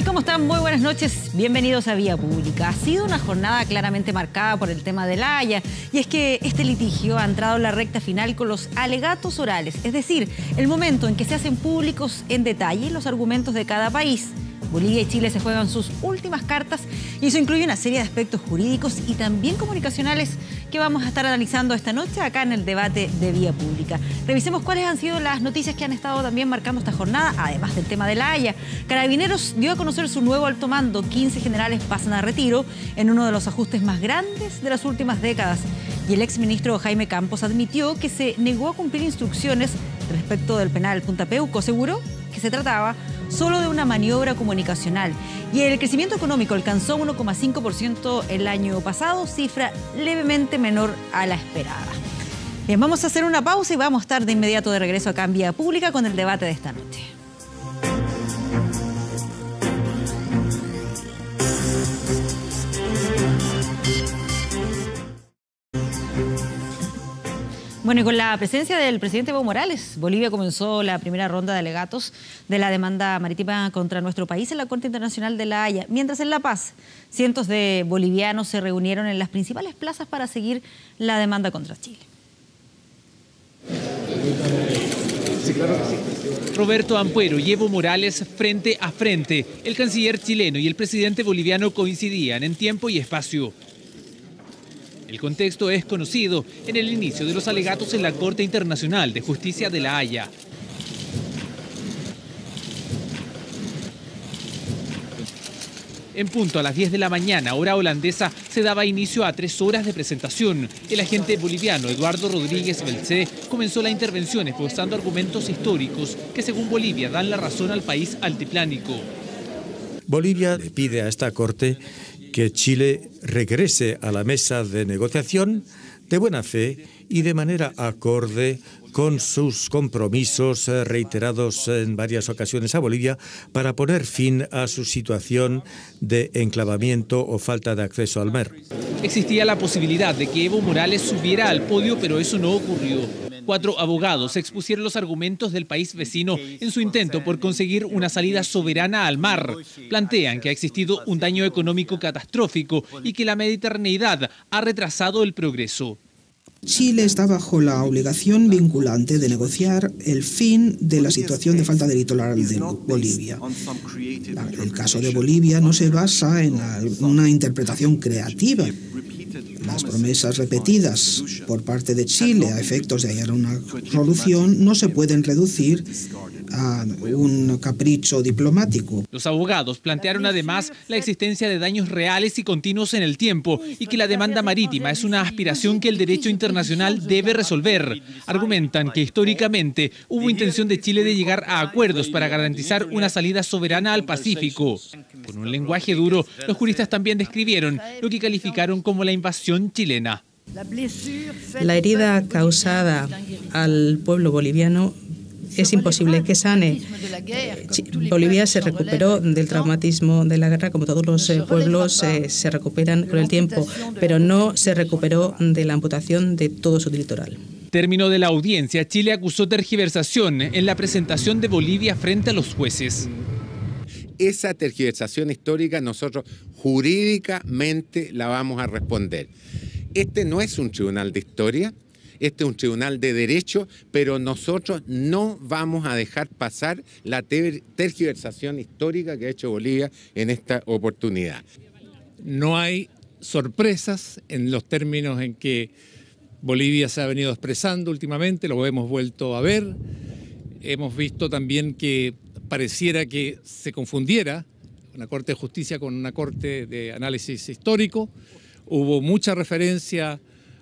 tal? ¿Cómo están? Muy buenas noches. Bienvenidos a Vía Pública. Ha sido una jornada claramente marcada por el tema de La Haya, y es que este litigio ha entrado en la recta final con los alegatos orales, es decir, el momento en que se hacen públicos en detalle los argumentos de cada país. Bolivia y Chile se juegan sus últimas cartas y eso incluye una serie de aspectos jurídicos y también comunicacionales que vamos a estar analizando esta noche acá en el debate de Vía Pública. Revisemos cuáles han sido las noticias que han estado también marcando esta jornada, además del tema de La Haya. Carabineros dio a conocer su nuevo alto mando. 15 generales pasan a retiro en uno de los ajustes más grandes de las últimas décadas. Y el exministro Jaime Campos admitió que se negó a cumplir instrucciones respecto del penal Punta Peuco. Aseguró que se trataba solo de una maniobra comunicacional. Y el crecimiento económico alcanzó 1,5% el año pasado, cifra levemente menor a la esperada. Bien, vamos a hacer una pausa y vamos a estar de inmediato de regreso acá en Vía Pública con el debate de esta noche. Bueno, y con la presencia del presidente Evo Morales, Bolivia comenzó la primera ronda de alegatos de la demanda marítima contra nuestro país en la Corte Internacional de La Haya. Mientras en La Paz, cientos de bolivianos se reunieron en las principales plazas para seguir la demanda contra Chile. Roberto Ampuero y Evo Morales frente a frente. El canciller chileno y el presidente boliviano coincidían en tiempo y espacio. El contexto es conocido en el inicio de los alegatos en la Corte Internacional de Justicia de La Haya. En punto a las 10 de la mañana, hora holandesa, se daba inicio a 3 horas de presentación. El agente boliviano Eduardo Rodríguez Belcé comenzó la intervención esbozando argumentos históricos que según Bolivia dan la razón al país altiplánico. Bolivia le pide a esta Corte que Chile regrese a la mesa de negociación de buena fe y de manera acorde con sus compromisos reiterados en varias ocasiones a Bolivia para poner fin a su situación de enclavamiento o falta de acceso al mar. Existía la posibilidad de que Evo Morales subiera al podio, pero eso no ocurrió. 4 abogados expusieron los argumentos del país vecino en su intento por conseguir una salida soberana al mar. Plantean que ha existido un daño económico catastrófico y que la mediterraneidad ha retrasado el progreso. Chile está bajo la obligación vinculante de negociar el fin de la situación de falta de litoral de Bolivia. El caso de Bolivia no se basa en una interpretación creativa. Las promesas repetidas por parte de Chile a efectos de hallar una solución no se pueden reducir a un capricho diplomático. Los abogados plantearon además la existencia de daños reales y continuos en el tiempo y que la demanda marítima es una aspiración que el derecho internacional debe resolver. Argumentan que históricamente hubo intención de Chile de llegar a acuerdos para garantizar una salida soberana al Pacífico. Con un lenguaje duro, los juristas también describieron lo que calificaron como la invasión chilena. La herida causada al pueblo boliviano es imposible que sane. Bolivia se recuperó del traumatismo de la guerra, como todos los pueblos se recuperan con el tiempo, pero no se recuperó de la amputación de todo su litoral. Término de la audiencia, Chile acusó tergiversación en la presentación de Bolivia frente a los jueces. Esa tergiversación histórica nosotros jurídicamente la vamos a responder. Este no es un tribunal de historia. Este es un tribunal de derecho, pero nosotros no vamos a dejar pasar la tergiversación histórica que ha hecho Bolivia en esta oportunidad. No hay sorpresas en los términos en que Bolivia se ha venido expresando últimamente, lo hemos vuelto a ver. Hemos visto también que pareciera que se confundiera una Corte de Justicia con una Corte de Análisis Histórico. Hubo mucha referencia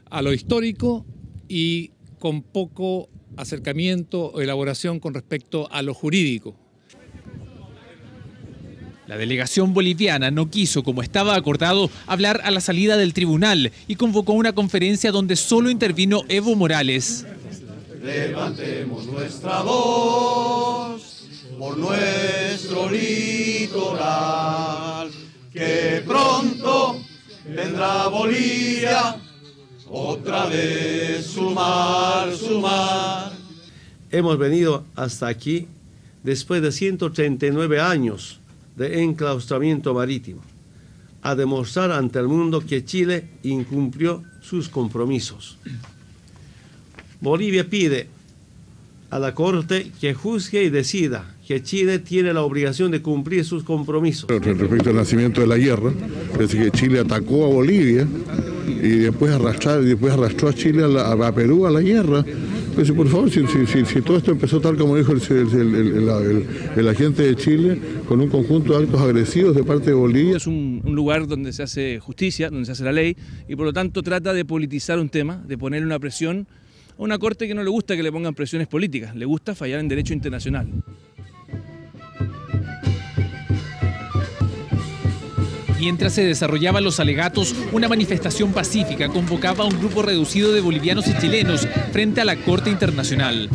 a lo histórico y con poco acercamiento o elaboración con respecto a lo jurídico. La delegación boliviana no quiso, como estaba acordado, hablar a la salida del tribunal y convocó una conferencia donde solo intervino Evo Morales. Levantemos nuestra voz por nuestro litoral, que pronto vendrá Bolivia. Otra vez su mar. Hemos venido hasta aquí después de 139 años de enclaustramiento marítimo, a demostrar ante el mundo que Chile incumplió sus compromisos. Bolivia pide a la Corte que juzgue y decida que Chile tiene la obligación de cumplir sus compromisos. Respecto al nacimiento de la guerra, es decir, que Chile atacó a Bolivia y después arrastró a Chile a Perú a la guerra. Entonces, por favor, si todo esto empezó tal como dijo el agente de Chile, con un conjunto de actos agresivos de parte de Bolivia. Es un lugar donde se hace justicia, donde se hace la ley, y por lo tanto trata de politizar un tema, de ponerle una presión a una corte que no le gusta que le pongan presiones políticas, le gusta fallar en derecho internacional. Mientras se desarrollaban los alegatos, una manifestación pacífica convocaba a un grupo reducido de bolivianos y chilenos frente a la Corte Internacional.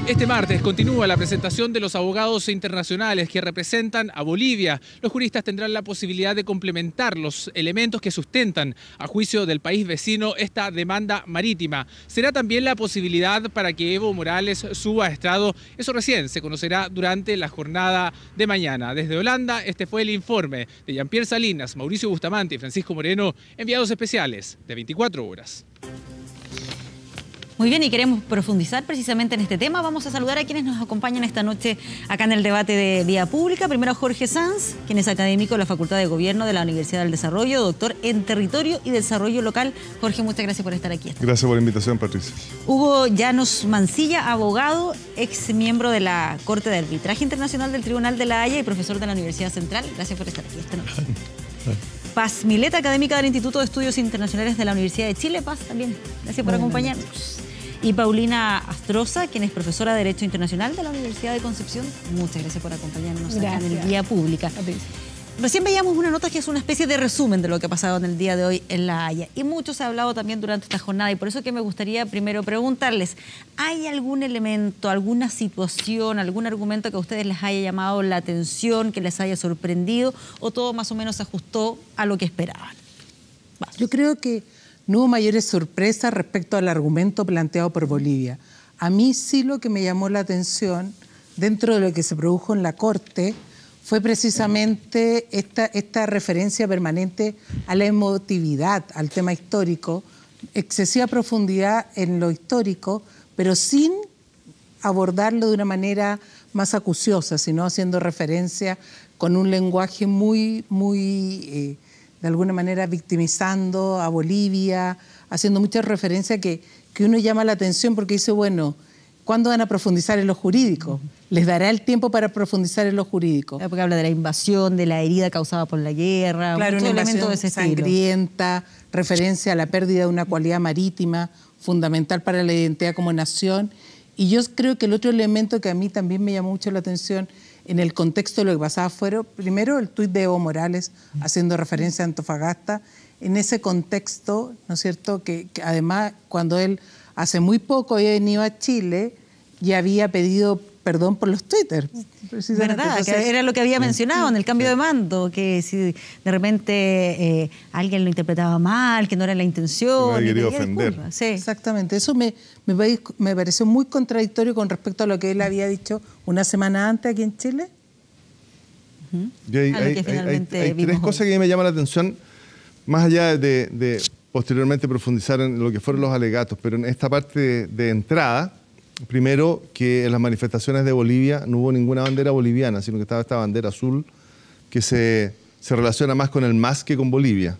Este martes continúa la presentación de los abogados internacionales que representan a Bolivia. Los juristas tendrán la posibilidad de complementar los elementos que sustentan, a juicio del país vecino, esta demanda marítima. Será también la posibilidad para que Evo Morales suba a estrado. Eso recién se conocerá durante la jornada de mañana. Desde Holanda, este fue el informe de Jean-Pierre Salinas, Mauricio Bustamante y Francisco Moreno, enviados especiales de 24 horas. Muy bien, y queremos profundizar precisamente en este tema. Vamos a saludar a quienes nos acompañan esta noche acá en el debate de Vía Pública. Primero Jorge Sanz, quien es académico de la Facultad de Gobierno de la Universidad del Desarrollo, doctor en Territorio y Desarrollo Local. Jorge, muchas gracias por estar aquí. Gracias por la invitación, Patricia. Hugo Llanos Mancilla, abogado, ex miembro de la Corte de Arbitraje Internacional del Tribunal de la Haya y profesor de la Universidad Central. Gracias por estar aquí esta noche. Paz Mileta, académica del Instituto de Estudios Internacionales de la Universidad de Chile. Paz, también. Gracias por acompañarnos. Y Paulina Astroza, quien es profesora de Derecho Internacional de la Universidad de Concepción. Muchas gracias por acompañarnos acá en el Vía Pública. Recién veíamos una nota que es una especie de resumen de lo que ha pasado en el día de hoy en La Haya. Y mucho se ha hablado también durante esta jornada. Y por eso que me gustaría primero preguntarles, ¿hay algún elemento, alguna situación, algún argumento que a ustedes les haya llamado la atención, que les haya sorprendido, o todo más o menos se ajustó a lo que esperaban? Yo creo que no hubo mayores sorpresas respecto al argumento planteado por Bolivia. A mí sí lo que me llamó la atención, dentro de lo que se produjo en la Corte, fue precisamente esta referencia permanente a la emotividad, al tema histórico, excesiva profundidad en lo histórico, pero sin abordarlo de una manera más acuciosa, sino haciendo referencia con un lenguaje muy de alguna manera victimizando a Bolivia, haciendo muchas referencias que uno llama la atención porque dice, bueno, ¿cuándo van a profundizar en lo jurídico? ¿Les dará el tiempo para profundizar en lo jurídico? Porque habla de la invasión, de la herida causada por la guerra, claro, muchos una elementos invasión de ese sangrienta, referencia a la pérdida de una cualidad marítima fundamental para la identidad como nación. Y yo creo que el otro elemento que a mí también me llamó mucho la atención en el contexto de lo que pasaba fueron, primero, el tuit de Evo Morales haciendo referencia a Antofagasta, en ese contexto, ¿no es cierto?, que además cuando él hace muy poco había venido a Chile y había pedido perdón por los Twitter. ¿Verdad? Entonces, que era lo que había mencionado en el cambio de mando, que si de repente alguien lo interpretaba mal, que no era la intención. No había querido ofender. Sí. Exactamente. Eso me pareció muy contradictorio con respecto a lo que él había dicho una semana antes aquí en Chile. Hay tres cosas que me llaman la atención, más allá de posteriormente profundizar en lo que fueron los alegatos, pero en esta parte de entrada. Primero, que en las manifestaciones de Bolivia no hubo ninguna bandera boliviana, sino que estaba esta bandera azul que se relaciona más con el MAS que con Bolivia.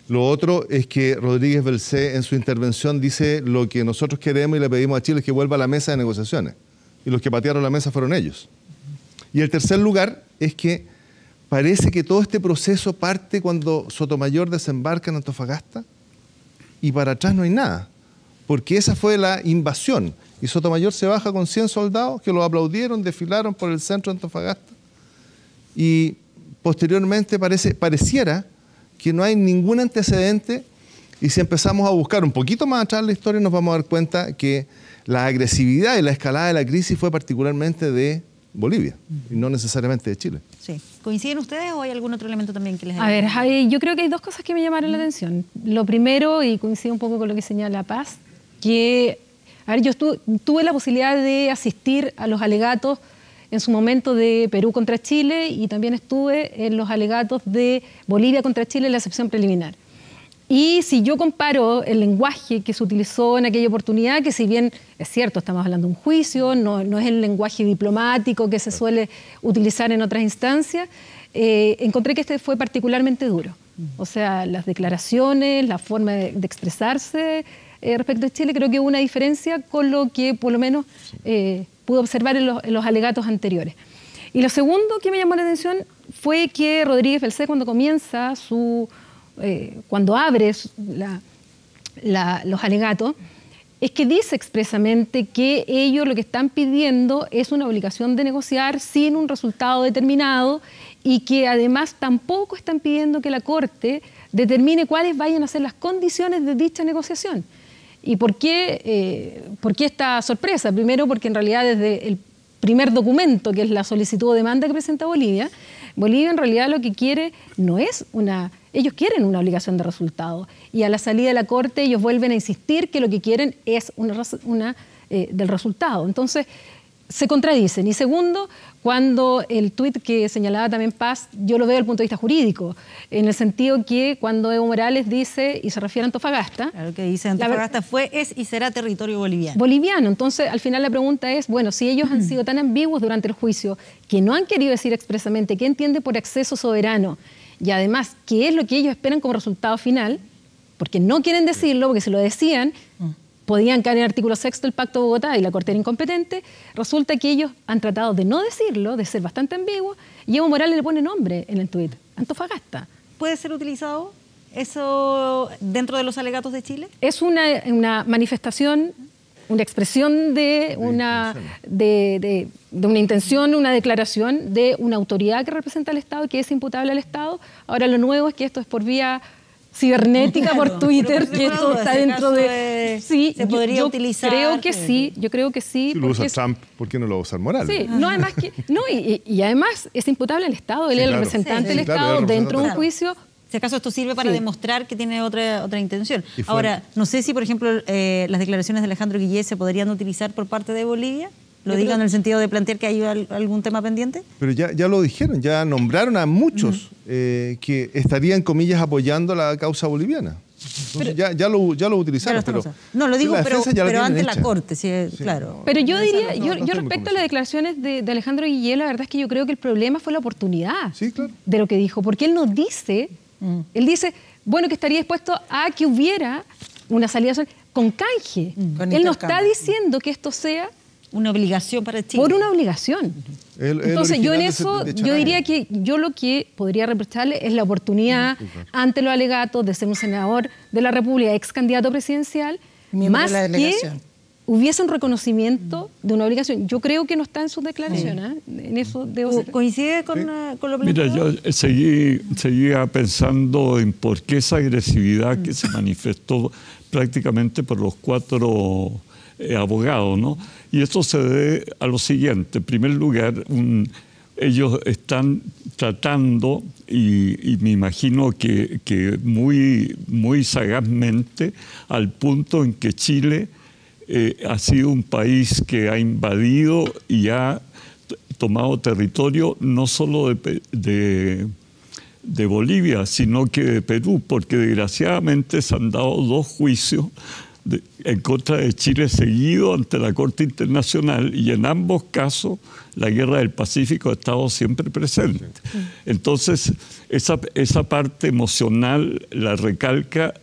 Lo otro es que Rodríguez Belcé en su intervención dice lo que nosotros queremos y le pedimos a Chile es que vuelva a la mesa de negociaciones. Y los que patearon la mesa fueron ellos. Y el tercer lugar es que parece que todo este proceso parte cuando Sotomayor desembarca en Antofagasta y para atrás no hay nada. Porque esa fue la invasión. Y Sotomayor se baja con 100 soldados que lo aplaudieron, desfilaron por el centro de Antofagasta. Y posteriormente pareciera que no hay ningún antecedente. Y si empezamos a buscar un poquito más atrás la historia, nos vamos a dar cuenta que la agresividad y la escalada de la crisis fue particularmente de Bolivia y no necesariamente de Chile. Sí. ¿Coinciden ustedes o hay algún otro elemento también que les haya? A ver, Javi, yo creo que hay dos cosas que me llamaron la atención. Lo primero, y coincido un poco con lo que señala Paz, que, a ver, yo tuve la posibilidad de asistir a los alegatos en su momento de Perú contra Chile y también estuve en los alegatos de Bolivia contra Chile en la excepción preliminar. Y si yo comparo el lenguaje que se utilizó en aquella oportunidad, que si bien es cierto, estamos hablando de un juicio, no es el lenguaje diplomático que se suele utilizar en otras instancias, encontré que este fue particularmente duro. O sea, las declaraciones, la forma de expresarse respecto a Chile, creo que hubo una diferencia con lo que por lo menos pude observar en los alegatos anteriores. Y lo segundo que me llamó la atención fue que Rodríguez Belcé, cuando comienza cuando abre los alegatos, es que dice expresamente que ellos lo que están pidiendo es una obligación de negociar sin un resultado determinado y que además tampoco están pidiendo que la Corte determine cuáles vayan a ser las condiciones de dicha negociación. ¿Y por qué esta sorpresa? Primero porque en realidad desde el primer documento, que es la solicitud o demanda que presenta Bolivia, Bolivia en realidad lo que quiere no es ellos quieren una obligación de resultado y a la salida de la Corte ellos vuelven a insistir que lo que quieren es del resultado. Entonces se contradicen. Y segundo, cuando el tuit que señalaba también Paz, yo lo veo desde el punto de vista jurídico, en el sentido que cuando Evo Morales dice, y se refiere a Antofagasta... Claro, que dice Antofagasta es y será territorio boliviano. Boliviano. Entonces, al final la pregunta es, bueno, si ellos han sido tan ambiguos durante el juicio, que no han querido decir expresamente qué entiende por acceso soberano, y además, qué es lo que ellos esperan como resultado final, porque no quieren decirlo, porque si lo decían... podían caer en el artículo 6 del Pacto de Bogotá y la Corte era incompetente, resulta que ellos han tratado de no decirlo, de ser bastante ambiguos, y Evo Morales le pone nombre en el tuit, Antofagasta. ¿Puede ser utilizado eso dentro de los alegatos de Chile? Es una manifestación, una expresión de una intención, una declaración de una autoridad que representa al Estado y que es imputable al Estado. Ahora lo nuevo es que esto es por vía cibernética, claro, por Twitter, que esto está dentro de... Sí, ¿se podría utilizar? Yo creo que sí. Si lo usa Trump, ¿por qué no lo va a usar Morales? Sí, no, además y además es imputable al Estado, él es el representante del Estado dentro de un juicio. Si acaso esto sirve para demostrar que tiene otra intención. Ahora, no sé si, por ejemplo, las declaraciones de Alejandro Guillé se podrían utilizar por parte de Bolivia. ¿Lo digo en el sentido de plantear que hay algún tema pendiente? Pero ya lo dijeron, ya nombraron a muchos que estarían, comillas, apoyando la causa boliviana. Entonces, ya lo utilizaron. No, lo digo, pero ante la Corte, sí, claro. Pero yo diría, yo respecto a las declaraciones de Alejandro Guillé, la verdad es que yo creo que el problema fue la oportunidad de lo que dijo. Porque él nos dice, él dice, bueno, que estaría dispuesto a que hubiera una salida con canje. Él no está diciendo que esto sea una obligación para Chile. Por una obligación. Entonces yo en eso, yo diría que yo lo que podría reprocharle es la oportunidad ante los alegatos de ser un senador de la República, ex candidato presidencial, más que hubiese un reconocimiento de una obligación. Yo creo que no está en sus declaraciones. En eso ¿Coincide con lo planteado? Mira, yo seguía pensando en por qué esa agresividad que se manifestó prácticamente por los 4 abogados, ¿no? Y esto se debe a lo siguiente. En primer lugar, ellos están tratando, y me imagino que muy, muy sagazmente, al punto en que Chile ha sido un país que ha invadido y ha tomado territorio no solo de Bolivia, sino que de Perú, porque desgraciadamente se han dado 2 juicios en contra de Chile seguido ante la Corte Internacional, y en ambos casos la Guerra del Pacífico ha estado siempre presente. Entonces, esa parte emocional la recalca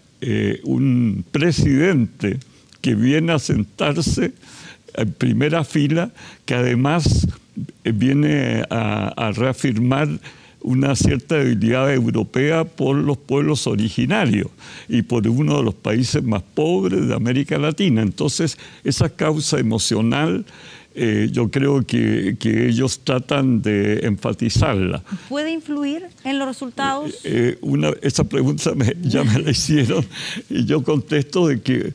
un presidente que viene a sentarse en primera fila, que además viene a reafirmar una cierta debilidad europea por los pueblos originarios y por uno de los países más pobres de América Latina. Entonces, esa causa emocional, yo creo que ellos tratan de enfatizarla. ¿Puede influir en los resultados? Esa pregunta ya me la hicieron y yo contesto de que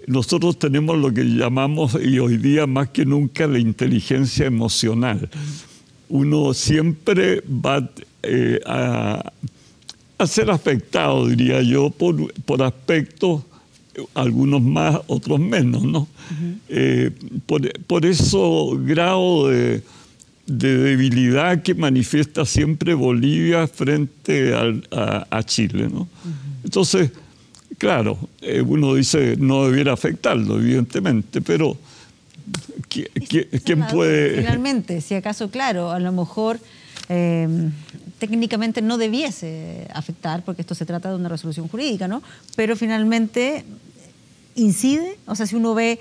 nosotros tenemos lo que llamamos, y hoy día más que nunca, la inteligencia emocional. Uno siempre va a ser afectado, diría yo, por aspectos, algunos más, otros menos, ¿no? Por eso grado de debilidad que manifiesta siempre Bolivia frente a Chile, ¿no? Entonces, claro, uno dice no debiera afectarlo, evidentemente, pero ¿quién puede...? Finalmente, si acaso, claro, a lo mejor técnicamente no debiese afectar, porque esto se trata de una resolución jurídica, ¿no? Pero finalmente incide, o sea, si uno ve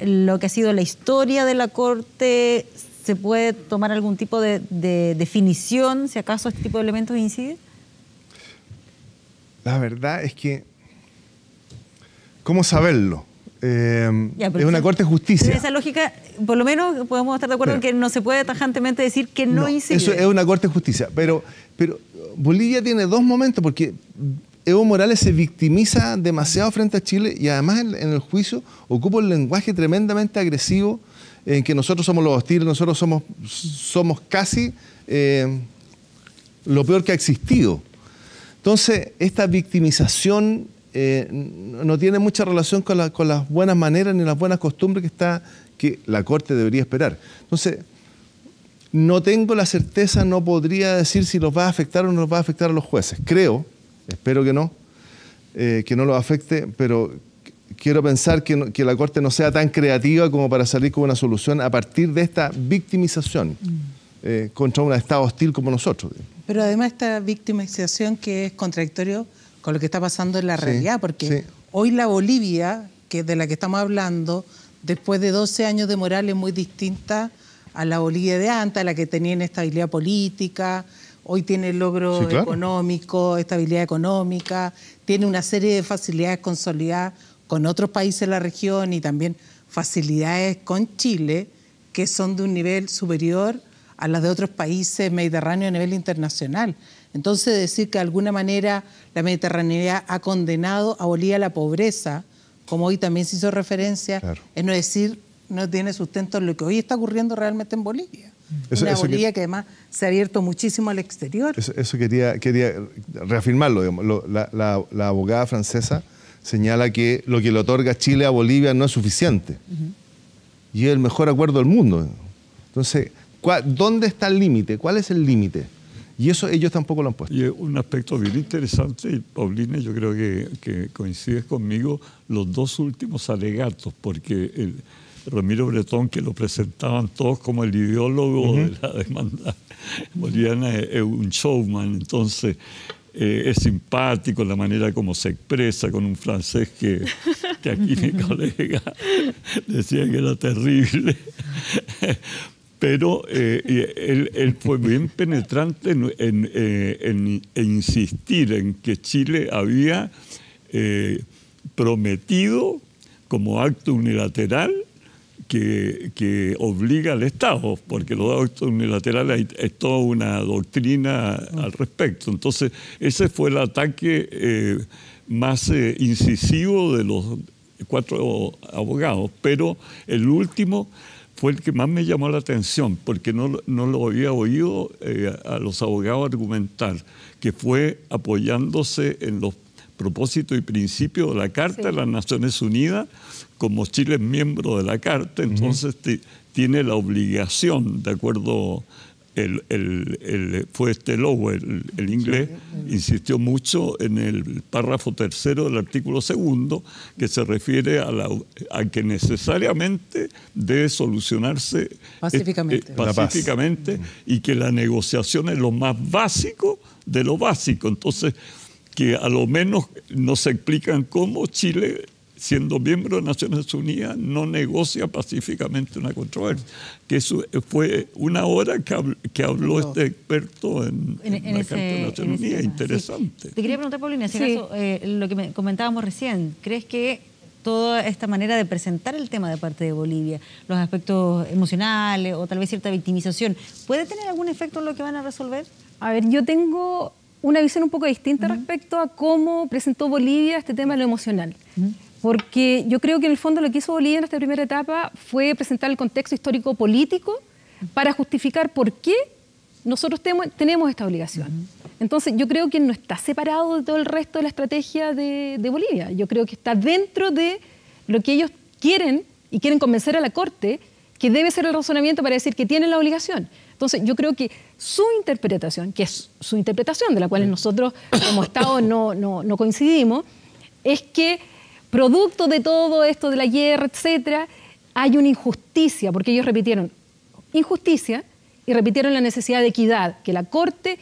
lo que ha sido la historia de la Corte, ¿se puede tomar algún tipo de definición, si acaso este tipo de elementos incide? La verdad es que, ¿cómo saberlo? Es una Corte de Justicia. Esa lógica, por lo menos podemos estar de acuerdo en que no se puede tajantemente decir que no incide. Eso es una Corte de Justicia, pero Bolivia tiene dos momentos, porque Evo Morales se victimiza demasiado frente a Chile y además en el juicio ocupa un lenguaje tremendamente agresivo en que nosotros somos los hostiles, nosotros somos casi lo peor que ha existido. Entonces, esta victimización no tiene mucha relación con las buenas maneras ni las buenas costumbres que la Corte debería esperar. Entonces, no tengo la certeza, no podría decir si los va a afectar o no los va a afectar a los jueces. Creo, espero que no los afecte, pero quiero pensar que la Corte no sea tan creativa como para salir con una solución a partir de esta victimización contra un Estado hostil como nosotros. Pero además esta victimización que es contradictorio con lo que está pasando en la realidad, porque hoy la Bolivia, de la que estamos hablando, después de 12 años de Morales, es muy distinta a la Bolivia de antes, a la que tenía inestabilidad política, hoy tiene logro económico, estabilidad económica, tiene una serie de facilidades consolidadas con otros países de la región y también facilidades con Chile que son de un nivel superior a las de otros países mediterráneos a nivel internacional. Entonces, decir que de alguna manera la mediterraneidad ha condenado a Bolivia a la pobreza, como hoy también se hizo referencia, es no decir, no tiene sustento en lo que hoy está ocurriendo realmente en Bolivia. Una Bolivia que además se ha abierto muchísimo al exterior. Eso quería reafirmarlo. Digamos. La abogada francesa señala que lo que le otorga Chile a Bolivia no es suficiente. Y es el mejor acuerdo del mundo. Entonces, ¿dónde está el límite? ¿Cuál es el límite? Y eso ellos tampoco lo han puesto. Y un aspecto bien interesante, y Paulina, yo creo que coincides conmigo, los dos últimos alegatos, porque Ramiro Bretón, que lo presentaban todos como el ideólogo de la demanda boliviana, es un showman, entonces es simpático la manera como se expresa con un francés que aquí mi colega decía que era terrible. Pero él fue bien penetrante en insistir en que Chile había prometido como acto unilateral que obliga al Estado, porque los actos unilaterales es toda una doctrina al respecto. Entonces, ese fue el ataque más incisivo de los cuatro abogados, pero el último fue el que más me llamó la atención, porque no lo había oído a los abogados argumentar, que fue apoyándose en los propósitos y principios de la Carta de las Naciones Unidas. Como Chile es miembro de la Carta, entonces tiene la obligación, de acuerdo, fue Lowe, el inglés, insistió mucho en el párrafo tercero del artículo segundo, que se refiere a que necesariamente debe solucionarse pacíficamente y que la negociación es lo más básico de lo básico. Entonces, que a lo menos no se explican cómo Chile, siendo miembro de Naciones Unidas, no negocia pacíficamente una controversia. Que eso fue una hora que habló este experto en la Carta de Naciones Unidas. Interesante. Sí. Te quería preguntar, Paulina, si acaso lo que comentábamos recién, ¿crees que toda esta manera de presentar el tema de parte de Bolivia, los aspectos emocionales o tal vez cierta victimización, puede tener algún efecto en lo que van a resolver? A ver, yo tengo una visión un poco distinta respecto a cómo presentó Bolivia este tema de lo emocional. Porque yo creo que en el fondo lo que hizo Bolivia en esta primera etapa fue presentar el contexto histórico-político para justificar por qué nosotros tenemos esta obligación. Entonces yo creo que no está separado de todo el resto de la estrategia de Bolivia. Yo creo que está dentro de lo que ellos quieren y quieren convencer a la Corte que debe ser el razonamiento para decir que tienen la obligación. Entonces, yo creo que su interpretación, que es su interpretación, de la cual nosotros como Estado no coincidimos, es que producto de todo esto de la guerra, etcétera, hay una injusticia, porque ellos repitieron injusticia y repitieron la necesidad de equidad, que la Corte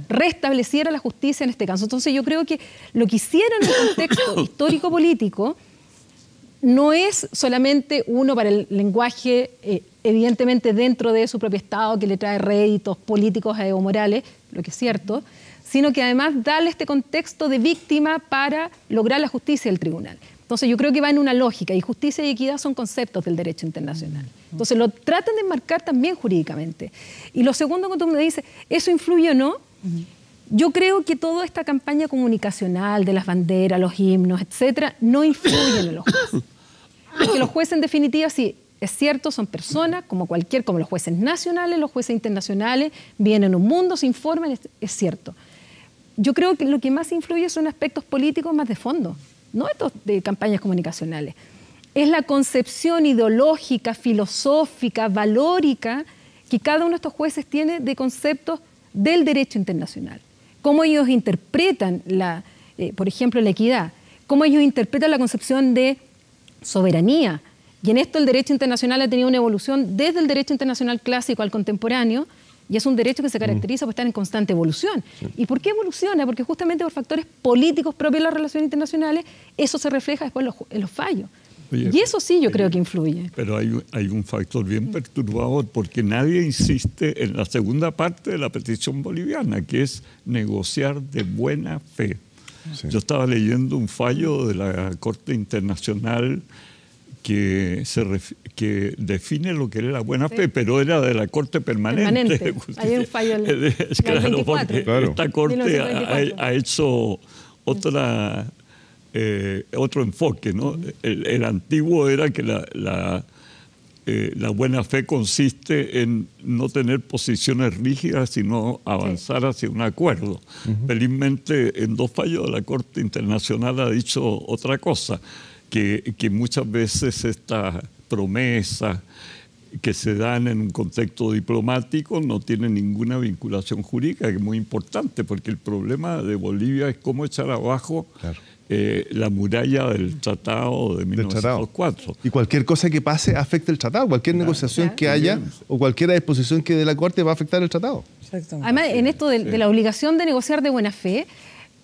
restableciera la justicia en este caso. Entonces yo creo que lo que hicieron en el contexto histórico-político no es solamente uno para el lenguaje, evidentemente dentro de su propio Estado, que le trae réditos políticos o morales, lo que es cierto, sino que además darle este contexto de víctima para lograr la justicia del tribunal. Entonces yo creo que va en una lógica, y justicia y equidad son conceptos del derecho internacional. Entonces lo tratan de enmarcar también jurídicamente. Y lo segundo, cuando me dice, ¿eso influye o no? Yo creo que toda esta campaña comunicacional de las banderas, los himnos, etcétera, no influyen en los jueces. Porque los jueces, en definitiva, sí, es cierto, son personas como los jueces nacionales, los jueces internacionales, vienen en un mundo, se informan, es cierto. Yo creo que lo que más influye son aspectos políticos más de fondo, no estos de campañas comunicacionales. Es la concepción ideológica, filosófica, valórica que cada uno de estos jueces tiene de conceptos del derecho internacional. Cómo ellos interpretan, por ejemplo, la equidad, cómo ellos interpretan la concepción de soberanía. Y en esto el derecho internacional ha tenido una evolución desde el derecho internacional clásico al contemporáneo, y es un derecho que se caracteriza por estar en constante evolución. Sí. ¿Y por qué evoluciona? Porque justamente por factores políticos propios de las relaciones internacionales, eso se refleja después en los fallos. Oye, y eso sí yo creo que influye. Pero hay un factor bien perturbador, porque nadie insiste en la segunda parte de la petición boliviana, que es negociar de buena fe. Sí. Yo estaba leyendo un fallo de la Corte Internacional que define lo que es la buena fe, pero era de la Corte Permanente. Hay un fallo en el claro, 24. Porque esta Corte ha hecho otro enfoque, ¿no? El antiguo era que la buena fe consiste en no tener posiciones rígidas, sino avanzar hacia un acuerdo. Felizmente, en 2 fallos de la Corte Internacional ha dicho otra cosa, que muchas veces estas promesas que se dan en un contexto diplomático no tienen ninguna vinculación jurídica, que es muy importante, porque el problema de Bolivia es cómo echar abajo la muralla del tratado de 1904. Y cualquier cosa que pase afecta el tratado, cualquier negociación que haya o cualquier disposición que dé la Corte va a afectar el tratado. Además, en esto de la obligación de negociar de buena fe,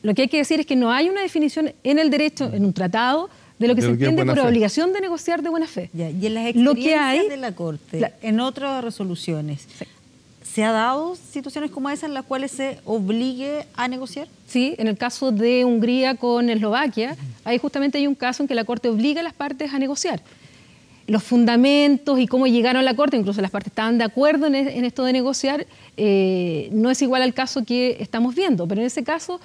lo que hay que decir es que no hay una definición en el derecho, en un tratado, de lo que se entiende por obligación de negociar de buena fe. Ya, y en las experiencias de la Corte, en otras resoluciones, ¿se ha dado situaciones como esas en las cuales se obligue a negociar? Sí, en el caso de Hungría con Eslovaquia, ahí justamente hay un caso en que la Corte obliga a las partes a negociar. Los fundamentos y cómo llegaron a la Corte, incluso las partes estaban de acuerdo en esto de negociar, no es igual al caso que estamos viendo, pero en ese caso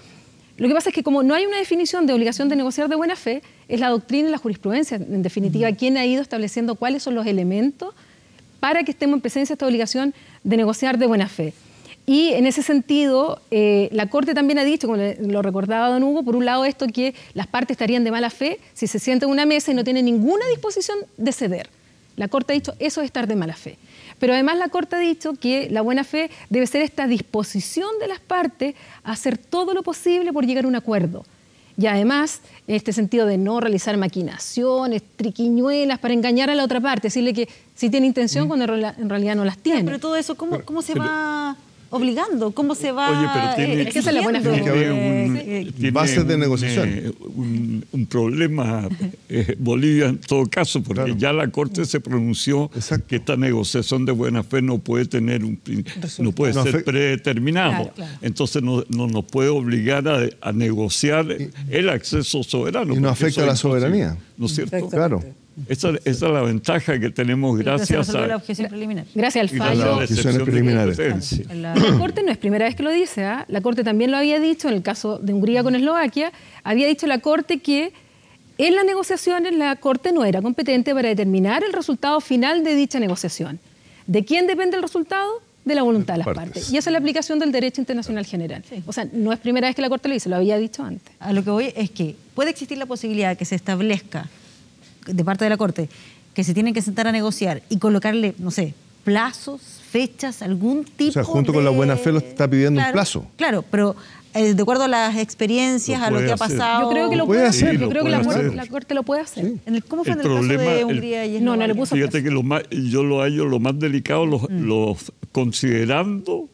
lo que pasa es que como no hay una definición de obligación de negociar de buena fe, es la doctrina y la jurisprudencia, en definitiva, quien ha ido estableciendo cuáles son los elementos para que estemos en presencia de esta obligación de negociar de buena fe. Y en ese sentido, la Corte también ha dicho, como lo recordaba don Hugo, por un lado esto que las partes estarían de mala fe si se sientan en una mesa y no tienen ninguna disposición de ceder. La Corte ha dicho, eso es estar de mala fe. Pero además la Corte ha dicho que la buena fe debe ser esta disposición de las partes a hacer todo lo posible por llegar a un acuerdo. Y además, en este sentido de no realizar maquinaciones, triquiñuelas para engañar a la otra parte, decirle que sí tiene intención cuando en realidad no las tiene. Pero todo eso, ¿cómo se va obligando? ¿Cómo se va? Oye, pero tiene, es que esa es la buena fe. Tiene bases de negociación. Un problema Bolivia en todo caso, porque ya la Corte se pronunció que esta negociación de buena fe no puede tener no puede ser predeterminado. Claro. Entonces no nos puede obligar a negociar el acceso soberano. Y no afecta a la soberanía. ¿No es cierto? Claro. Esa es la ventaja que tenemos gracias a la objeción preliminar. Gracias al fallo. La Corte no es primera vez que lo dice, ¿eh? La Corte también lo había dicho en el caso de Hungría con Eslovaquia. Había dicho la Corte que en las negociaciones la Corte no era competente para determinar el resultado final de dicha negociación. ¿De quién depende el resultado? De la voluntad de las partes. Y esa es la aplicación del derecho internacional general. Sí. O sea, no es primera vez que la Corte lo dice, lo había dicho antes. A lo que voy es que puede existir la posibilidad de que se establezca de parte de la Corte que se tienen que sentar a negociar y colocarle, no sé, plazos, fechas, algún tipo de... O sea, junto con la buena fe lo está pidiendo un plazo. Claro, pero de acuerdo a las experiencias, a lo que ha pasado... Yo creo que lo puede hacer. Yo creo que la Corte lo puede hacer. Sí. ¿Cómo fue en el caso de Hungría y no le puso... Fíjate que yo lo hallo lo más delicado, considerando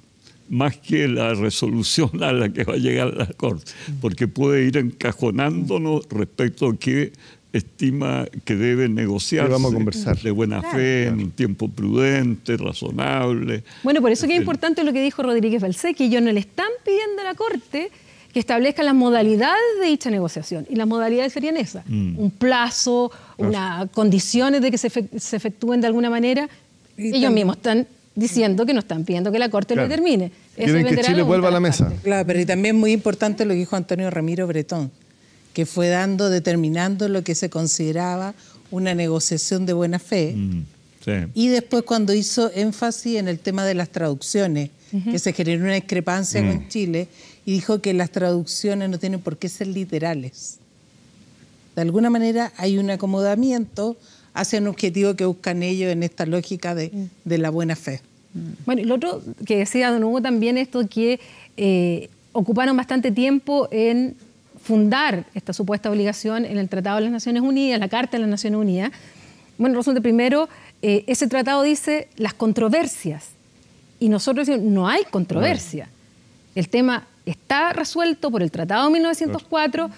más que la resolución a la que va a llegar la Corte, porque puede ir encajonándonos respecto a qué estima que debe negociarse vamos a conversar de buena fe, en un tiempo prudente, razonable. Bueno, por eso que es importante lo que dijo Rodríguez Balcé, que ellos no le están pidiendo a la Corte que establezca las modalidades de dicha negociación. Y las modalidades serían esas. Un plazo, unas condiciones de que se efectúen de alguna manera. Ellos mismos están diciendo que no están pidiendo que la Corte lo determine. Quieren que Chile vuelva a la mesa. Claro, pero y también muy importante lo que dijo Antonio Ramiro Bretón, que fue determinando lo que se consideraba una negociación de buena fe. Sí. Y después cuando hizo énfasis en el tema de las traducciones, que se generó una discrepancia con Chile, y dijo que las traducciones no tienen por qué ser literales. De alguna manera hay un acomodamiento hacia un objetivo que buscan ellos en esta lógica de la buena fe. Bueno, y lo otro que decía don Hugo también, esto que ocuparon bastante tiempo en fundar esta supuesta obligación en el Tratado de las Naciones Unidas, la Carta de las Naciones Unidas. Bueno, resulta primero, ese tratado dice las controversias, y nosotros decimos, no hay controversia. El tema está resuelto por el Tratado de 1904,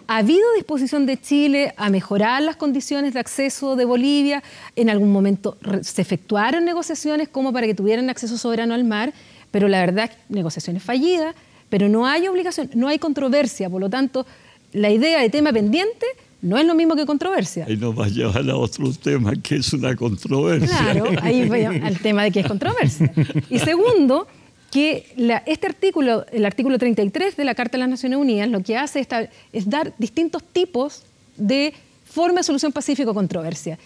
ha habido disposición de Chile a mejorar las condiciones de acceso de Bolivia, en algún momento se efectuaron negociaciones como para que tuvieran acceso soberano al mar, pero la verdad, negociaciones fallidas, pero no hay obligación, no hay controversia, por lo tanto, la idea de tema pendiente no es lo mismo que controversia. Ahí nos va a llevar a otro tema, que es una controversia. Claro, ahí va al tema de que es controversia. Y segundo, que este artículo, el artículo 33 de la Carta de las Naciones Unidas, lo que hace es dar distintos tipos de forma de solución pacífica o controversia.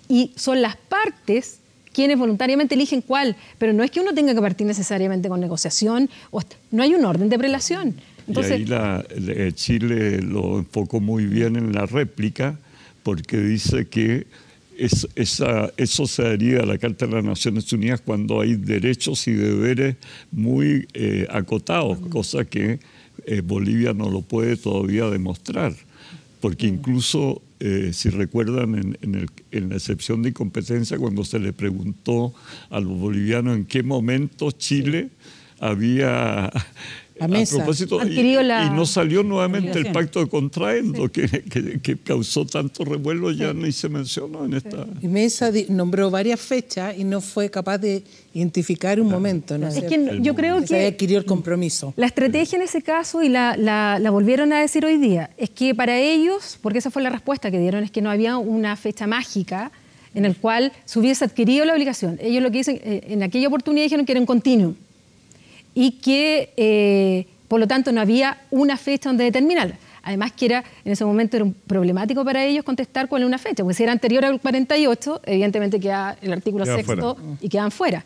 Y son las partes quienes voluntariamente eligen cuál, pero no es que uno tenga que partir necesariamente con negociación, no hay un orden de prelación. Entonces, y ahí Chile lo enfocó muy bien en la réplica, porque dice que eso se daría a la Carta de las Naciones Unidas cuando hay derechos y deberes muy acotados, cosa que Bolivia no lo puede todavía demostrar, porque incluso, si recuerdan, en la excepción de incompetencia, cuando se le preguntó a los bolivianos en qué momento Chile había... A propósito, y no salió nuevamente el pacto de Contraendo, que causó tanto revuelo, ya ni se mencionó en esta... Y Mesa nombró varias fechas y no fue capaz de identificar un momento. ¿No? Es que yo creo que... Se adquirió el compromiso. La estrategia en ese caso, y la volvieron a decir hoy día, es que para ellos, porque esa fue la respuesta que dieron, es que no había una fecha mágica en el cual se hubiese adquirido la obligación. Ellos lo que dicen, en aquella oportunidad dijeron que era un continuum, y que, por lo tanto, no había una fecha donde determinarla. Además que en ese momento era problemático para ellos contestar cuál es una fecha, porque si era anterior al 48, evidentemente queda el artículo 6º y quedan fuera.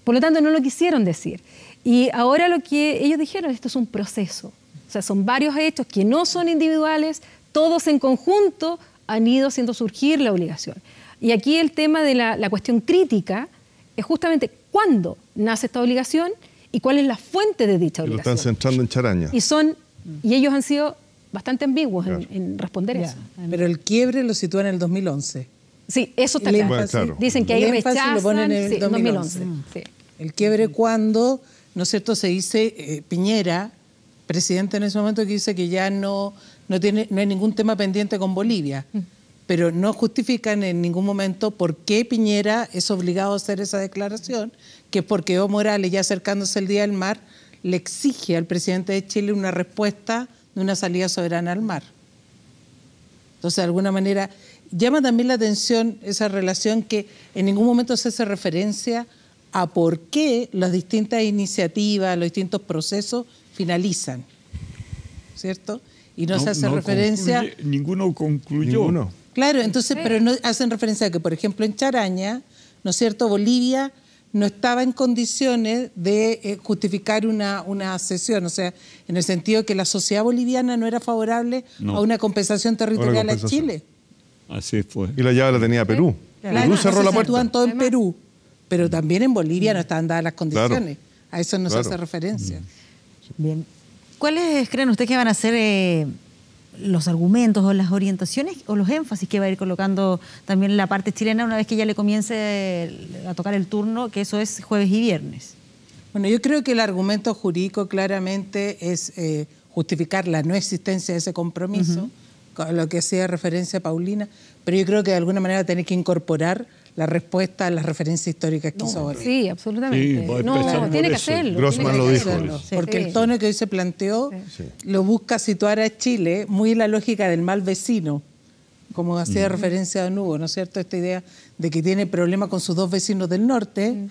Por lo tanto, no lo quisieron decir. Y ahora lo que ellos dijeron, esto es un proceso. O sea, son varios hechos que no son individuales, todos en conjunto han ido haciendo surgir la obligación. Y aquí el tema de la cuestión crítica es justamente cuándo nace esta obligación y cuál es la fuente de dicha obligación. Lo están centrando en Charaña. Y ellos han sido bastante ambiguos en responder eso. Pero el quiebre lo sitúa en el 2011. Sí, eso está claro. Bueno, claro. Dicen que ahí rechazan, lo ponen en el 2011. Sí. El quiebre cuando, ¿no es cierto?, se dice Piñera, presidente en ese momento, que dice que ya no hay ningún tema pendiente con Bolivia. Pero no justifican en ningún momento por qué Piñera es obligado a hacer esa declaración, que es porque Evo Morales, ya acercándose el Día del Mar, le exige al presidente de Chile una respuesta de una salida soberana al mar. Entonces, de alguna manera, llama también la atención esa relación que en ningún momento se hace referencia a por qué las distintas iniciativas, los distintos procesos finalizan, ¿cierto? Y no se hace referencia... Ninguno concluyó. Claro, entonces, pero no hacen referencia a que, por ejemplo, en Charaña, ¿no es cierto?, Bolivia no estaba en condiciones de justificar una cesión, o sea, en el sentido que la sociedad boliviana no era favorable a una compensación territorial a Chile. Así fue. Y la llave la tenía Perú. Perú cerró la puerta. Actúan todo en Perú, pero también en Bolivia no están dadas las condiciones. Claro. A eso no se hace referencia. Bien. ¿Cuáles creen ustedes que van a ser los argumentos o las orientaciones o los énfasis que va a ir colocando también la parte chilena una vez que ya le comience a tocar el turno, que eso es jueves y viernes? Bueno, yo creo que el argumento jurídico claramente es justificar la no existencia de ese compromiso, con lo que hacía referencia a Paulina, pero yo creo que de alguna manera tenés que incorporar la respuesta a las referencias históricas que hizo Borges. Sí, absolutamente. Sí, tiene que hacerlo. Grossman lo dijo. Porque el tono que hoy se planteó lo busca situar a Chile muy en la lógica del mal vecino, como hacía referencia a Don Hugo, ¿no es cierto? Esta idea de que tiene problemas con sus dos vecinos del norte,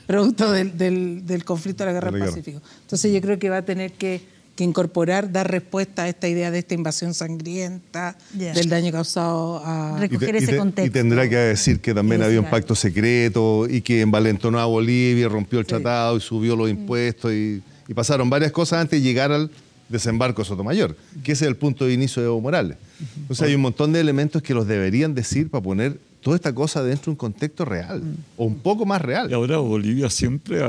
producto del conflicto de la Guerra del Pacífico. Entonces yo creo que va a tener que incorporar, dar respuesta a esta idea de esta invasión sangrienta, del daño causado a... Recoger ese contexto. Y tendrá que decir que también había un pacto secreto y que envalentonó a Bolivia, rompió el tratado y subió los impuestos y pasaron varias cosas antes de llegar al desembarco de Sotomayor, que ese es el punto de inicio de Evo Morales. Entonces hay un montón de elementos que los deberían decir para poner toda esta cosa dentro de un contexto real, o un poco más real. Y ahora Bolivia siempre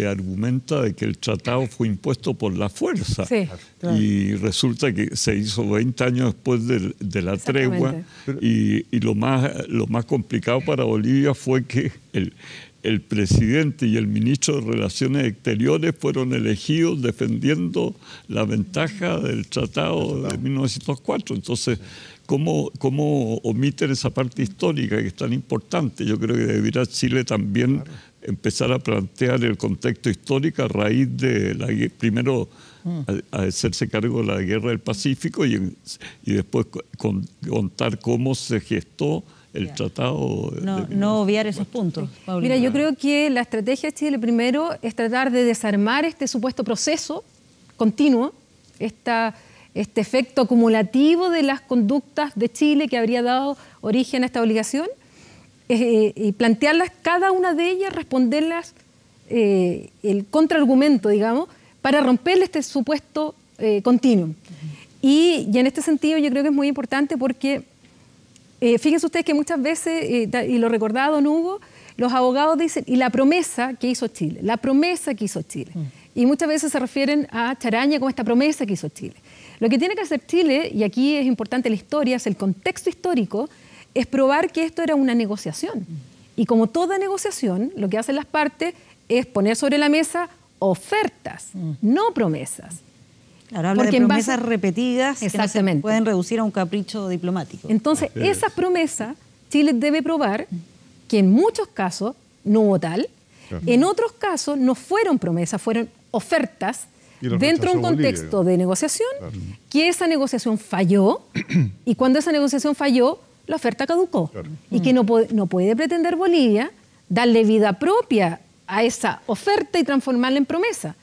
argumenta de que el tratado fue impuesto por la fuerza. Sí, claro. Y resulta que se hizo 20 años después de la tregua. Y lo más complicado para Bolivia fue que el presidente y el ministro de Relaciones Exteriores fueron elegidos defendiendo la ventaja del tratado de 1904. Entonces, ¿cómo omiten esa parte histórica que es tan importante? Yo creo que debería Chile también empezar a plantear el contexto histórico a raíz de primero a hacerse cargo de la Guerra del Pacífico y después contar cómo se gestó el tratado. No obviar esos puntos, Paulina. Mira, yo creo que la estrategia de Chile primero es tratar de desarmar este supuesto proceso continuo, este efecto acumulativo de las conductas de Chile que habría dado origen a esta obligación, y plantearlas, cada una de ellas, responderlas el contraargumento, digamos, para romperle este supuesto continuum. Y en este sentido yo creo que es muy importante porque fíjense ustedes que muchas veces, y lo recordaba Don Hugo, los abogados dicen, y la promesa que hizo Chile, la promesa que hizo Chile. Y muchas veces se refieren a Charaña como esta promesa que hizo Chile. Lo que tiene que hacer Chile, y aquí es importante la historia, es el contexto histórico, es probar que esto era una negociación. Y como toda negociación, lo que hacen las partes es poner sobre la mesa ofertas, no promesas. Claro, habla de promesas repetidas que no se pueden reducir a un capricho diplomático. Entonces, esas promesas, Chile debe probar que en muchos casos no hubo tal, en otros casos no fueron promesas, fueron ofertas dentro de un contexto de negociación, que esa negociación falló, y cuando esa negociación falló, la oferta caducó. Y que no puede pretender Bolivia darle vida propia a esa oferta y transformarla en promesa.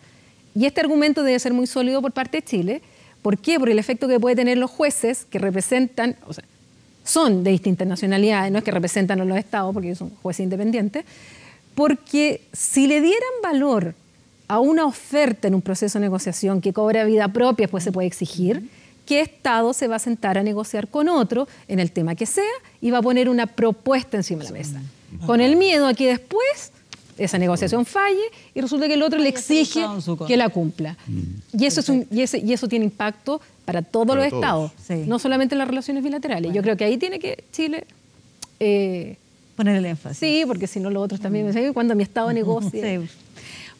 Y este argumento debe ser muy sólido por parte de Chile. ¿Por qué? Por el efecto que puede tener los jueces que representan, o sea, son de distintas nacionalidades, no es que representan a los estados, porque son jueces independientes, porque si le dieran valor a una oferta en un proceso de negociación que cobra vida propia, después se puede exigir, ¿qué estado se va a sentar a negociar con otro en el tema que sea y va a poner una propuesta encima de la mesa? Con el miedo a que después esa negociación falle y resulta que el otro le exige que la cumpla. Y eso tiene impacto para todos los estados, no solamente en las relaciones bilaterales. Yo creo que ahí tiene que Chile poner el énfasis. Sí, porque si no los otros también me dicen cuando mi estado negocie.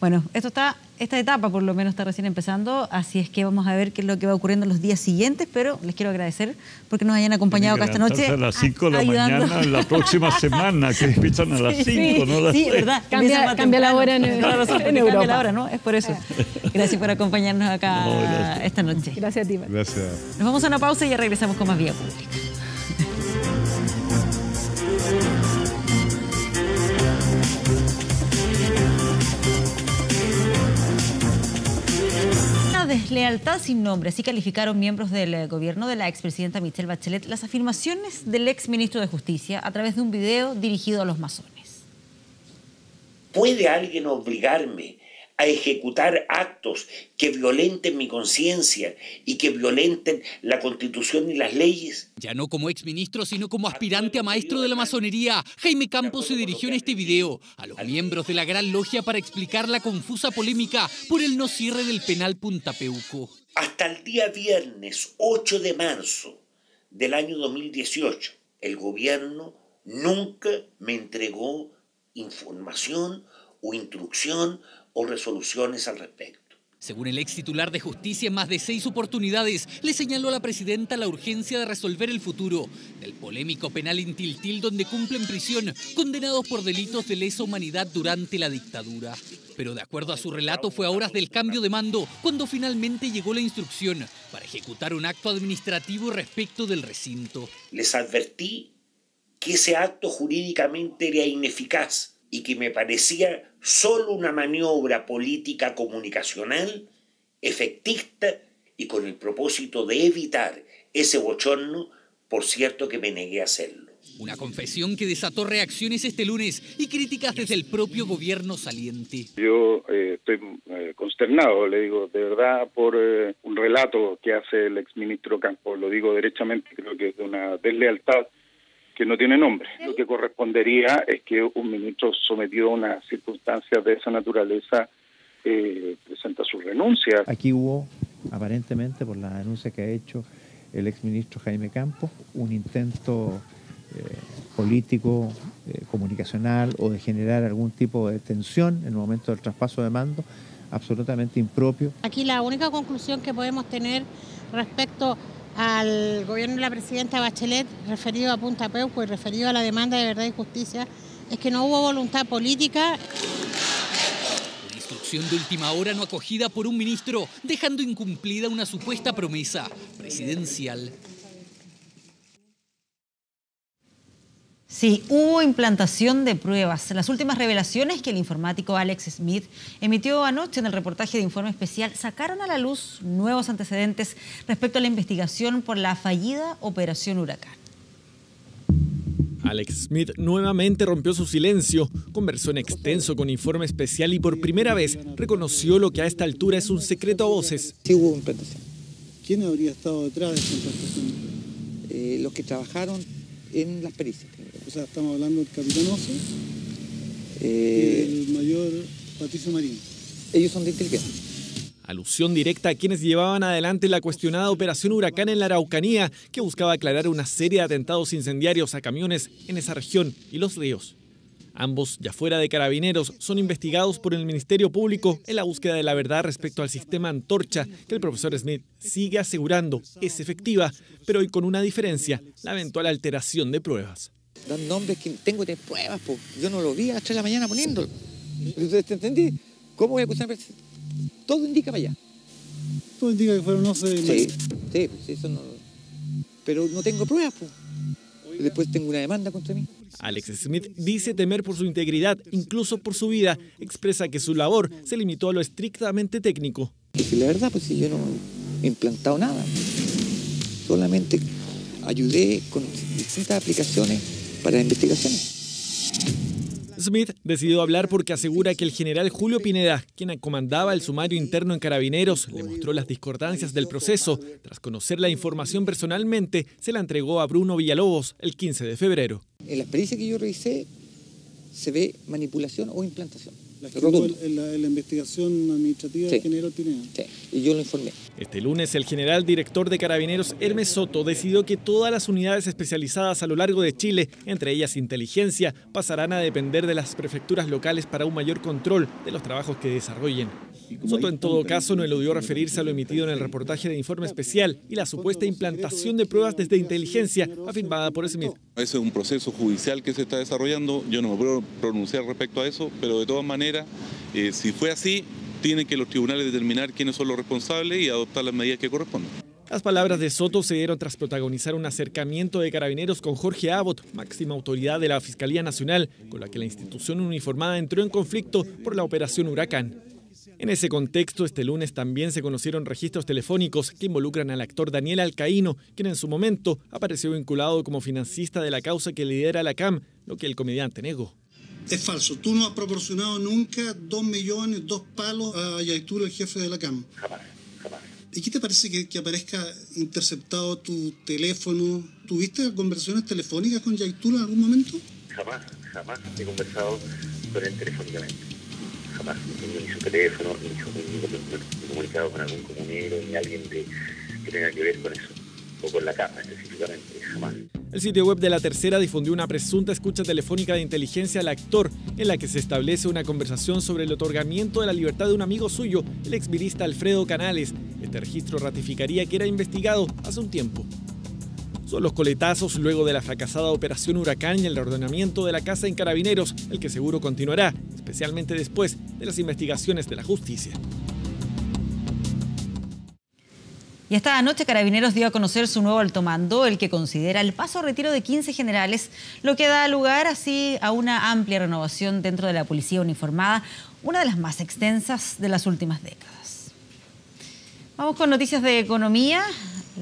Bueno, esta etapa por lo menos está recién empezando, así es que vamos a ver qué es lo que va ocurriendo en los días siguientes, pero les quiero agradecer porque nos hayan acompañado acá esta noche. A las 5 de la mañana la próxima semana, que empiezan a las 5, no a las 6. Sí, ¿verdad? Cambia la hora en Europa. Cambia la hora, ¿no? Es por eso. Gracias por acompañarnos acá esta noche. Gracias a ti. Gracias. Nos vamos a una pausa y ya regresamos con más Vía Pública. Deslealtad sin nombre, así calificaron miembros del gobierno de la expresidenta Michelle Bachelet las afirmaciones del exministro de Justicia a través de un video dirigido a los masones. ¿Puede alguien obligarme a ejecutar actos que violenten mi conciencia y que violenten la Constitución y las leyes? Ya no como exministro, sino como aspirante a maestro de la masonería, Jaime Campos se dirigió en este video a los miembros de la Gran Logia para explicar la confusa polémica por el no cierre del penal Punta Peuco. Hasta el día viernes 8 de marzo del año 2018, el gobierno nunca me entregó información o instrucción o resoluciones al respecto. Según el ex titular de Justicia, en más de 6 oportunidades le señaló a la presidenta la urgencia de resolver el futuro del polémico penal en Tiltil, donde cumplen prisión condenados por delitos de lesa humanidad durante la dictadura. Pero de acuerdo a su relato, fue a horas del cambio de mando cuando finalmente llegó la instrucción para ejecutar un acto administrativo respecto del recinto. Les advertí que ese acto jurídicamente era ineficaz y que me parecía solo una maniobra política comunicacional, efectista y con el propósito de evitar ese bochorno, por cierto que me negué a hacerlo. Una confesión que desató reacciones este lunes y críticas desde el propio gobierno saliente. Yo estoy consternado, le digo, de verdad, por un relato que hace el exministro Campos. Lo digo derechamente, creo que es de una deslealtad que no tiene nombre. Lo que correspondería es que un ministro sometido a unas circunstancias de esa naturaleza presenta su renuncia. Aquí hubo, aparentemente, por la denuncia que ha hecho el exministro Jaime Campos, un intento político, comunicacional o de generar algún tipo de tensión en el momento del traspaso de mando, absolutamente impropio. Aquí la única conclusión que podemos tener respecto al gobierno de la presidenta Bachelet, referido a Punta Peuco y referido a la demanda de verdad y justicia, es que no hubo voluntad política. Una instrucción de última hora no acogida por un ministro, dejando incumplida una supuesta promesa presidencial. Sí, hubo implantación de pruebas. Las últimas revelaciones que el informático Alex Smith emitió anoche en el reportaje de Informe Especial sacaron a la luz nuevos antecedentes respecto a la investigación por la fallida Operación Huracán. Alex Smith nuevamente rompió su silencio, conversó en extenso con Informe Especial y por primera vez reconoció lo que a esta altura es un secreto a voces. Sí hubo implantación. ¿Quién habría estado detrás de esta implantación? Los que trabajaron en las pericias. O sea, estamos hablando del capitán Oso y el mayor Patricio Marín. Ellos son de inteligencia. Alusión directa a quienes llevaban adelante la cuestionada Operación Huracán en la Araucanía, que buscaba aclarar una serie de atentados incendiarios a camiones en esa región y los ríos. Ambos, ya fuera de Carabineros, son investigados por el Ministerio Público en la búsqueda de la verdad respecto al sistema Antorcha, que el profesor Smith sigue asegurando es efectiva, pero hoy con una diferencia, la eventual alteración de pruebas. Dan nombres que tengo de pruebas, po. Yo no lo vi a las 3 de la mañana poniéndolo. ¿Te entendí? ¿Cómo voy a acusar a una persona? Todo indica para allá. Todo indica que fueron 11 sí, eso no. Pero no tengo pruebas, po. Y después tengo una demanda contra mí. Alex Smith dice temer por su integridad, incluso por su vida. Expresa que su labor se limitó a lo estrictamente técnico. Y la verdad, pues si yo no he implantado nada. Solamente ayudé con distintas aplicaciones para investigaciones. Smith decidió hablar porque asegura que el general Julio Pineda, quien comandaba el sumario interno en Carabineros, le mostró las discordancias del proceso. Tras conocer la información personalmente, se la entregó a Bruno Villalobos el 15 de febrero. En la experiencia que yo revisé, se ve manipulación o implantación. En la investigación administrativa del general Pineda. Sí, y yo lo informé. Este lunes, el general director de Carabineros, Hermes Soto, decidió que todas las unidades especializadas a lo largo de Chile, entre ellas inteligencia, pasarán a depender de las prefecturas locales para un mayor control de los trabajos que desarrollen. Soto, en todo caso, no eludió referirse a lo emitido en el reportaje de Informe Especial y la supuesta implantación de pruebas desde inteligencia, afirmada por Smith. Ese es un proceso judicial que se está desarrollando, yo no me puedo pronunciar respecto a eso, pero de todas maneras, si fue así, tienen que los tribunales determinar quiénes son los responsables y adoptar las medidas que corresponden. Las palabras de Soto se dieron tras protagonizar un acercamiento de Carabineros con Jorge Abbott, máxima autoridad de la Fiscalía Nacional, con la que la institución uniformada entró en conflicto por la Operación Huracán. En ese contexto, este lunes también se conocieron registros telefónicos que involucran al actor Daniel Alcaíno, quien en su momento apareció vinculado como financista de la causa que lidera la CAM, lo que el comediante negó. Es falso. Tú no has proporcionado nunca 2 millones, 2 palos a Yaitul, el jefe de la CAM. Jamás. ¿Y qué te parece que aparezca interceptado tu teléfono? ¿Tuviste conversaciones telefónicas con Yaitul en algún momento? Jamás he conversado con él telefónicamente. Jamás. Ni su teléfono, ni comunicado con algún comunero, ni alguien que tenga que ver con eso. O con la capa específicamente, jamás. El sitio web de La Tercera difundió una presunta escucha telefónica de inteligencia al actor, en la que se establece una conversación sobre el otorgamiento de la libertad de un amigo suyo, el exvirista Alfredo Canales. Este registro ratificaría que era investigado hace un tiempo. Son los coletazos luego de la fracasada operación Huracán y el reordenamiento de la casa en Carabineros, el que seguro continuará, especialmente después de las investigaciones de la justicia. Y esta noche Carabineros dio a conocer su nuevo alto mando, el que considera el paso a retiro de 15 generales, lo que da lugar así a una amplia renovación dentro de la policía uniformada, una de las más extensas de las últimas décadas. Vamos con noticias de economía.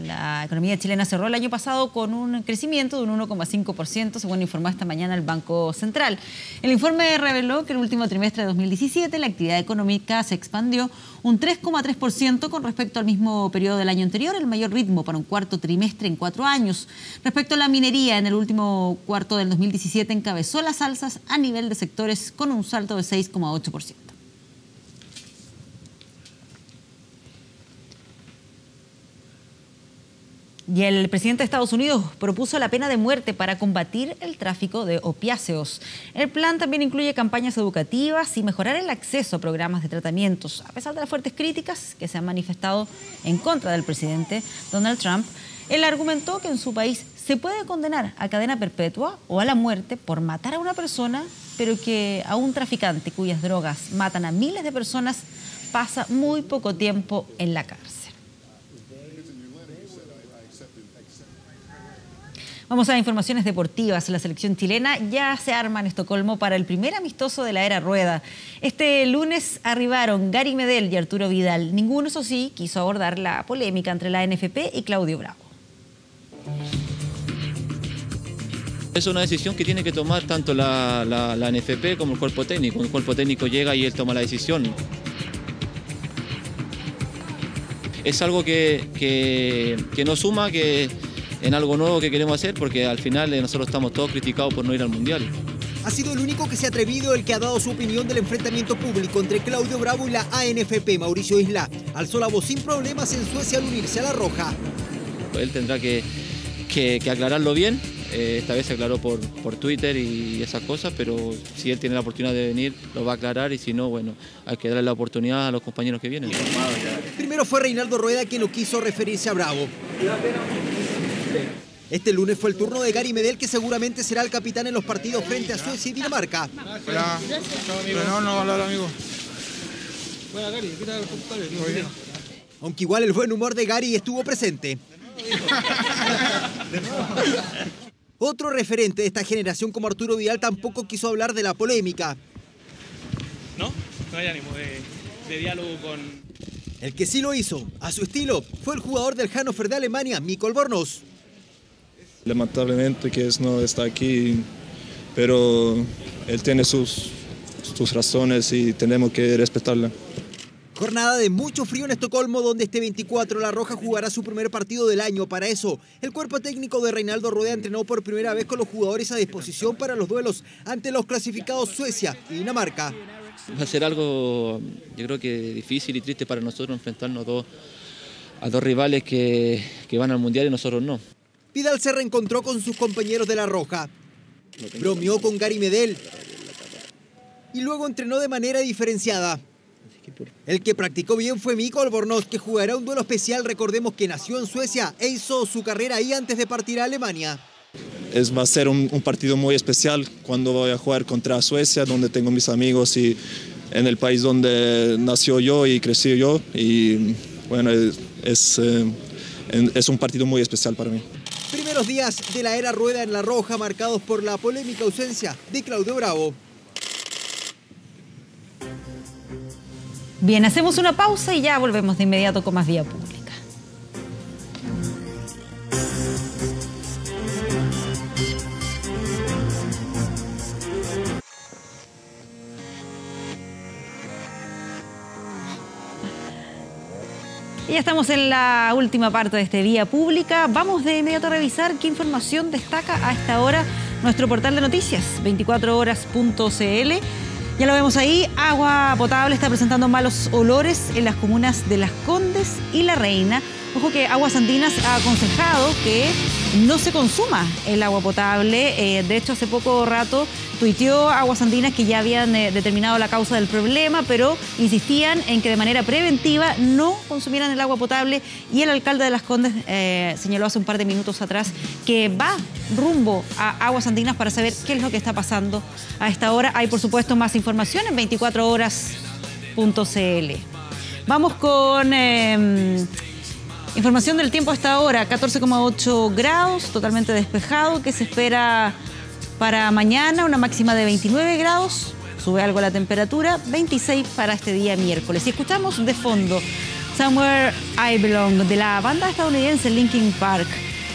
La economía chilena cerró el año pasado con un crecimiento de un 1,5%, según informó esta mañana el Banco Central. El informe reveló que el último trimestre de 2017 la actividad económica se expandió un 3,3% con respecto al mismo periodo del año anterior, el mayor ritmo para un cuarto trimestre en 4 años. Respecto a la minería, en el último cuarto del 2017 encabezó las alzas a nivel de sectores con un salto de 6,8%. Y el presidente de Estados Unidos propuso la pena de muerte para combatir el tráfico de opiáceos. El plan también incluye campañas educativas y mejorar el acceso a programas de tratamientos. A pesar de las fuertes críticas que se han manifestado en contra del presidente Donald Trump, él argumentó que en su país se puede condenar a cadena perpetua o a la muerte por matar a una persona, pero que a un traficante cuyas drogas matan a miles de personas pasa muy poco tiempo en la cárcel. Vamos a informaciones deportivas. La selección chilena ya se arma en Estocolmo para el primer amistoso de la era Rueda. Este lunes arribaron Gary Medel y Arturo Vidal. Ninguno, eso sí, quiso abordar la polémica entre la NFP y Claudio Bravo. Es una decisión que tiene que tomar tanto la NFP como el cuerpo técnico. El cuerpo técnico llega y él toma la decisión. Es algo que nos suma, que en algo nuevo que queremos hacer, porque al final nosotros estamos todos criticados por no ir al Mundial. Ha sido el único que se ha atrevido, el que ha dado su opinión del enfrentamiento público entre Claudio Bravo y la ANFP. Mauricio Isla alzó la voz sin problemas en Suecia al unirse a la Roja. Él tendrá que aclararlo bien. Esta vez se aclaró por Twitter y esas cosas, pero si él tiene la oportunidad de venir, lo va a aclarar, y si no, bueno, hay que darle la oportunidad a los compañeros que vienen. Primero fue Reinaldo Rueda quien no quiso referirse a Bravo. Este lunes fue el turno de Gary Medel, que seguramente será el capitán en los partidos frente a Suecia y Dinamarca. Hola, no hablar, amigo. Bueno, Gary, ¿qué tal? Muy bien. Aunque igual el buen humor de Gary estuvo presente. Otro referente de esta generación como Arturo Vidal tampoco quiso hablar de la polémica. No hay ánimo de diálogo con... El que sí lo hizo, a su estilo, fue el jugador del Hannover de Alemania, Mikko Albornoz. Lamentablemente que no está aquí, pero él tiene sus razones y tenemos que respetarla. Jornada de mucho frío en Estocolmo, donde este 24 la Roja jugará su primer partido del año. Para eso, el cuerpo técnico de Reinaldo Rueda entrenó por primera vez con los jugadores a disposición para los duelos ante los clasificados Suecia y Dinamarca. Va a ser algo, yo creo que difícil y triste para nosotros enfrentarnos a dos rivales que van al Mundial y nosotros no. Vidal se reencontró con sus compañeros de la Roja, bromeó con Gary Medel y luego entrenó de manera diferenciada. El que practicó bien fue Mikko Albornoz, que jugará un duelo especial. Recordemos que nació en Suecia e hizo su carrera ahí antes de partir a Alemania. Va a ser un partido muy especial cuando voy a jugar contra Suecia, donde tengo mis amigos y en el país donde nació yo y crecí yo. Y bueno, es un partido muy especial para mí. Primeros días de la era Rueda en la Roja, marcados por la polémica ausencia de Claudio Bravo. Bien, hacemos una pausa y ya volvemos de inmediato con más Vía Pública. Ya estamos en la última parte de este Vía Pública. Vamos de inmediato a revisar qué información destaca a esta hora nuestro portal de noticias, 24horas.cl. Ya lo vemos ahí, agua potable está presentando malos olores en las comunas de Las Condes y La Reina. Ojo que Aguas Andinas ha aconsejado que no se consuma el agua potable. De hecho, hace poco rato tuiteó Aguas Andinas que ya habían determinado la causa del problema, pero insistían en que de manera preventiva no consumieran el agua potable, y el alcalde de Las Condes señaló hace un par de minutos atrás que va rumbo a Aguas Andinas para saber qué es lo que está pasando a esta hora. Hay, por supuesto, más información en 24horas.cl. Vamos con información del tiempo a esta hora. 14,8 grados, totalmente despejado. ¿Qué se espera para mañana? Una máxima de 29 grados. Sube algo la temperatura. 26 para este día miércoles. Y escuchamos de fondo Somewhere I Belong, de la banda estadounidense Linkin Park.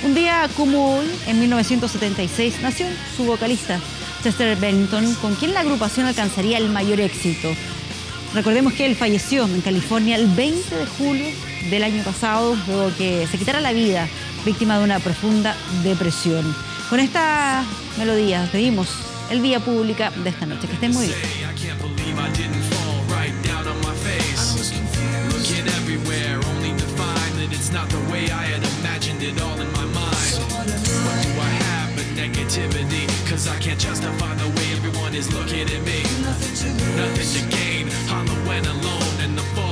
Un día como hoy, en 1976, nació su vocalista Chester Bennington, con quien la agrupación alcanzaría el mayor éxito. Recordemos que él falleció en California el 20 de julio del año pasado, luego que se quitara la vida, víctima de una profunda depresión. Con esta melodía pedimos el Vía Pública de esta noche. Que estén muy bien. Nothing to gain, hollow and alone, and the fall